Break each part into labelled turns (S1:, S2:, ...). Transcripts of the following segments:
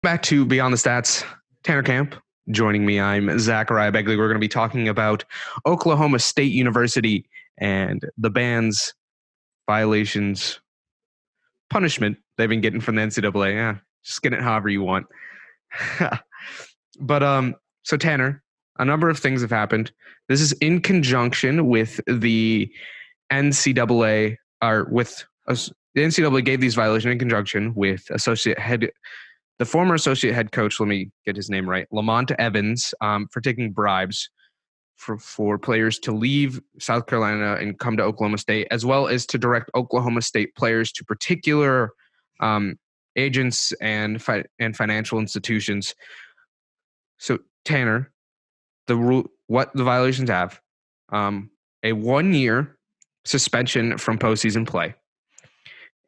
S1: back to Beyond the Stats. Tanner Camp joining me. I'm Zachariah Begley. We're going to be talking about Oklahoma State University and the ban's violations, punishment they've been getting from the NCAA. Yeah, just get it however you want. But so Tanner, a number of things have happened. This is in conjunction with the NCAA, the NCAA gave these violations in conjunction with the former associate head coach, let me get his name right, Lamont Evans, for taking bribes for players to leave South Carolina and come to Oklahoma State, as well as to direct Oklahoma State players to particular agents and financial institutions. So Tanner, what the violations have: a 1-year suspension from postseason play,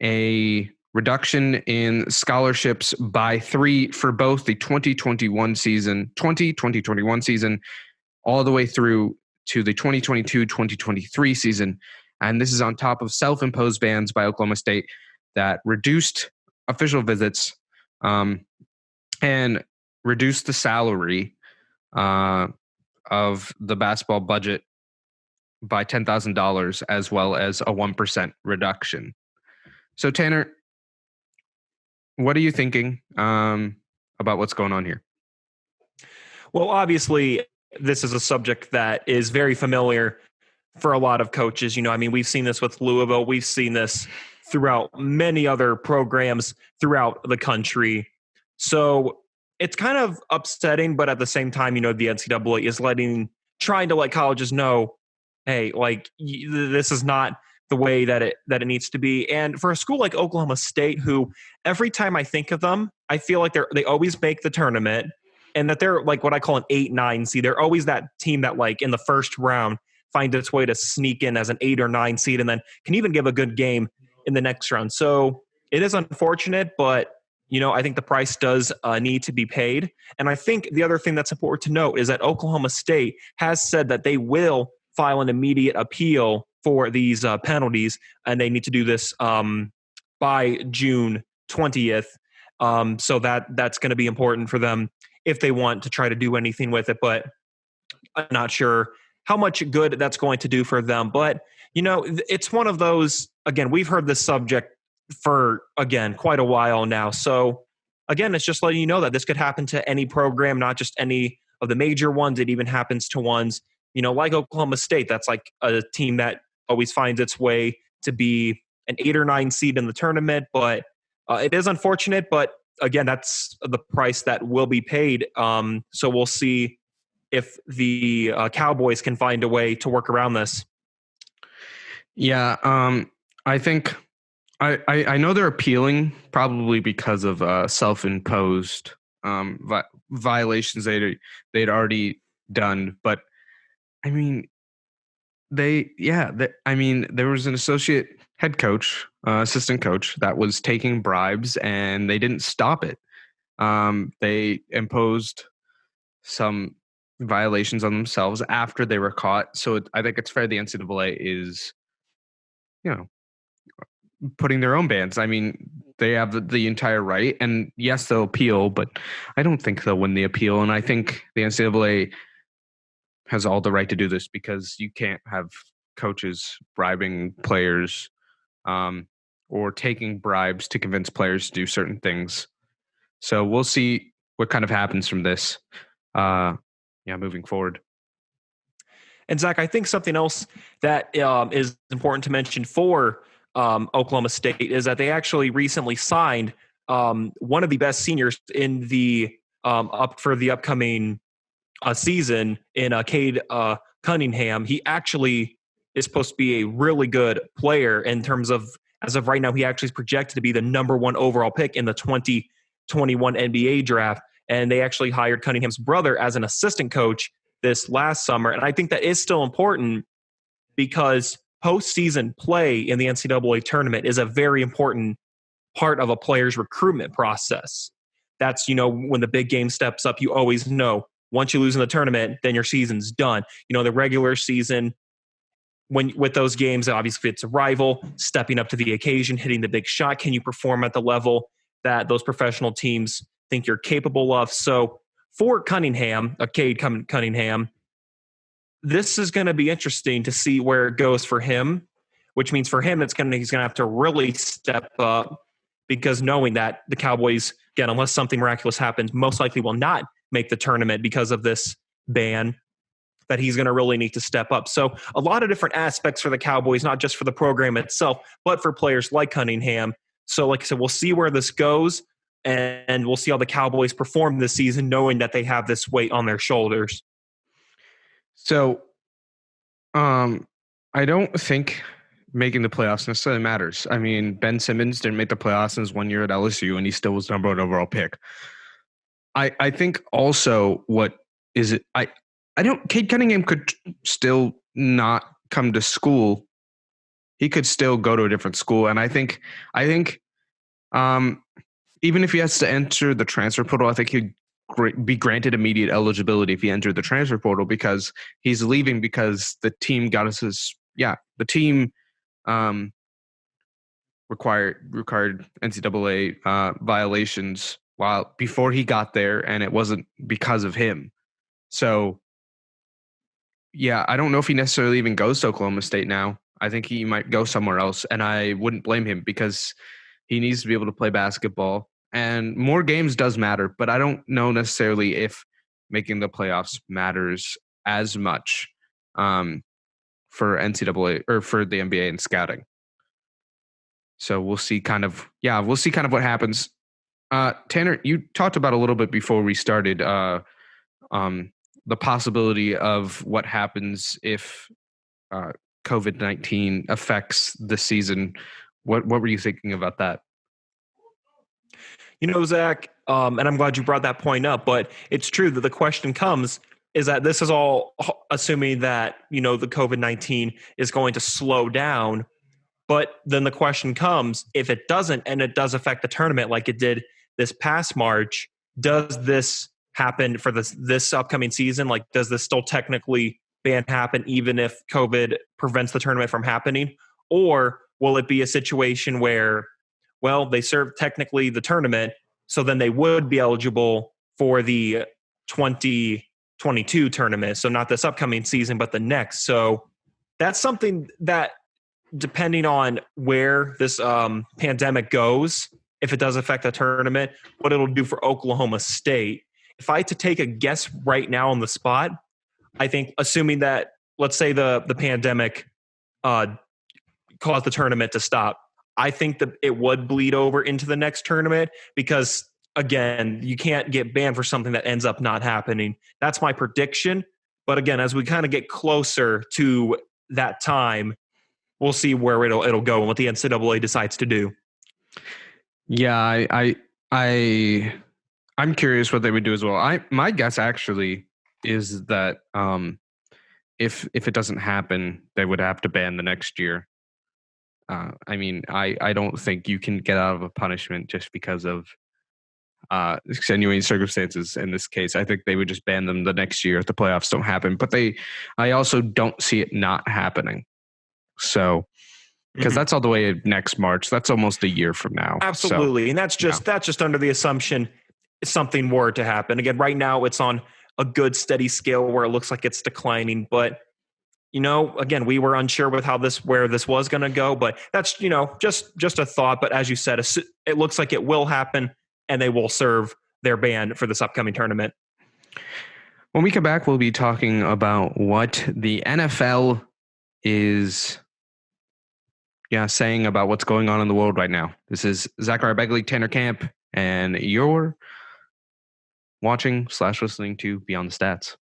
S1: a reduction in scholarships by 3 for both the 2021 season, all the way through to the 2022-2023 season. And this is on top of self-imposed bans by Oklahoma State that reduced official visits and reduced the salary of the basketball budget by $10,000, as well as a 1% reduction. So Tanner, what are you thinking about what's going on here?
S2: Well, obviously, this is a subject that is very familiar for a lot of coaches. We've seen this with Louisville. We've seen this throughout many other programs throughout the country. So it's kind of upsetting, but at the same time, the NCAA is trying to let colleges know, hey, this is not the way that it needs to be. And for a school like Oklahoma State, who every time I think of them, I feel like they always make the tournament, and that they're like what I call an 8-9 seed. They're always that team that in the first round finds its way to sneak in as an 8 or 9 seed, and then can even give a good game in the next round. So it is unfortunate, but I think the price does need to be paid. And I think the other thing that's important to note is that Oklahoma State has said that they will file an immediate appeal for these penalties, and they need to do this by June 20th. So that's going to be important for them if they want to try to do anything with it. But I'm not sure how much good that's going to do for them. But, it's one of those, again, we've heard this subject for, quite a while now. So, again, it's just letting you know that this could happen to any program, not just any of the major ones. It even happens to ones, like Oklahoma State. That's like a team that always finds its way to be an 8 or 9 seed in the tournament. But it is unfortunate. But again, that's the price that will be paid. So we'll see if the Cowboys can find a way to work around this.
S1: Yeah, I think I know they're appealing probably because of self-imposed violations they'd already done. But I mean, there was an associate head coach, assistant coach that was taking bribes, and they didn't stop it. They imposed some violations on themselves after they were caught. So I think it's fair the NCAA is, putting their own bans. I mean, they have the entire right, and yes, they'll appeal, but I don't think they'll win the appeal. And I think the NCAA has all the right to do this, because you can't have coaches bribing players or taking bribes to convince players to do certain things. So we'll see what kind of happens from this moving forward.
S2: And Zach, I think something else that is important to mention for Oklahoma State is that they actually recently signed one of the best seniors in the for the upcoming season in Cade Cunningham. He actually is supposed to be a really good player in terms of, as of right now, he actually is projected to be the number 1 overall pick in the 2021 NBA draft. And they actually hired Cunningham's brother as an assistant coach this last summer. And I think that is still important, because postseason play in the NCAA tournament is a very important part of a player's recruitment process. That's, when the big game steps up, you always know once you lose in the tournament, then your season's done. The regular season, with those games, obviously it's a rival, stepping up to the occasion, hitting the big shot. Can you perform at the level that those professional teams think you're capable of. So for Cunningham, Cade Cunningham, this is going to be interesting to see where it goes for him, which means for him, he's going to have to really step up, because knowing that the Cowboys, again, unless something miraculous happens, most likely will not make the tournament because of this ban, that he's going to really need to step up. So a lot of different aspects for the Cowboys, not just for the program itself, but for players like Cunningham. So like I said, we'll see where this goes, and we'll see how the Cowboys perform this season, knowing that they have this weight on their shoulders.
S1: So I don't think making the playoffs necessarily matters. I mean, Ben Simmons didn't make the playoffs in his 1 year at LSU, and he still was number 1 overall pick. I think also what is it? Cade Cunningham could still not come to school. He could still go to a different school, and I think even if he has to enter the transfer portal, I think he'd be granted immediate eligibility if he entered the transfer portal, because he's leaving because the team got us the team required NCAA violations before he got there, and it wasn't because of him. So yeah, I don't know if he necessarily even goes to Oklahoma State now. I think he might go somewhere else, and I wouldn't blame him, because he needs to be able to play basketball. And more games does matter, but I don't know necessarily if making the playoffs matters as much for NCAA or for the NBA and scouting. So we'll see kind of what happens. Tanner, you talked about a little bit before we started the possibility of what happens if COVID-19 affects the season. What were you thinking about that?
S2: Zach, and I'm glad you brought that point up, but it's true that the question comes is that this is all assuming that, the COVID-19 is going to slow down. But then the question comes, if it doesn't, and it does affect the tournament like it did this past March, does this happen for this upcoming season? Like, does this still technically ban happen even if COVID prevents the tournament from happening? Or will it be a situation where, well, they serve technically the tournament, so then they would be eligible for the 2022 tournament. So not this upcoming season, but the next. So that's something that, depending on where this pandemic goes, if it does affect the tournament, what it'll do for Oklahoma State. If I had to take a guess right now on the spot, I think, assuming that, let's say the pandemic caused the tournament to stop, I think that it would bleed over into the next tournament, because, again, you can't get banned for something that ends up not happening. That's my prediction. But again, as we kind of get closer to that time, we'll see where it'll go and what the NCAA decides to do.
S1: Yeah, I'm curious what they would do as well. My guess actually is that if it doesn't happen, they would have to ban the next year. I mean, I don't think you can get out of a punishment just because of extenuating circumstances in this case. I think they would just ban them the next year if the playoffs don't happen. But I also don't see it not happening. So, because that's all the way next March. That's almost a year from now.
S2: Absolutely. So, and that's just under the assumption something were to happen. Again, right now it's on a good steady scale where it looks like it's declining. But, again, we were unsure with where this was going to go. But that's, just a thought. But as you said, it looks like it will happen, and they will serve their ban for this upcoming tournament.
S1: When we come back, we'll be talking about what the NFL is saying about what's going on in the world right now. This is Zachariah Begley, Tanner Camp, and you're watching/listening to Beyond the Stats.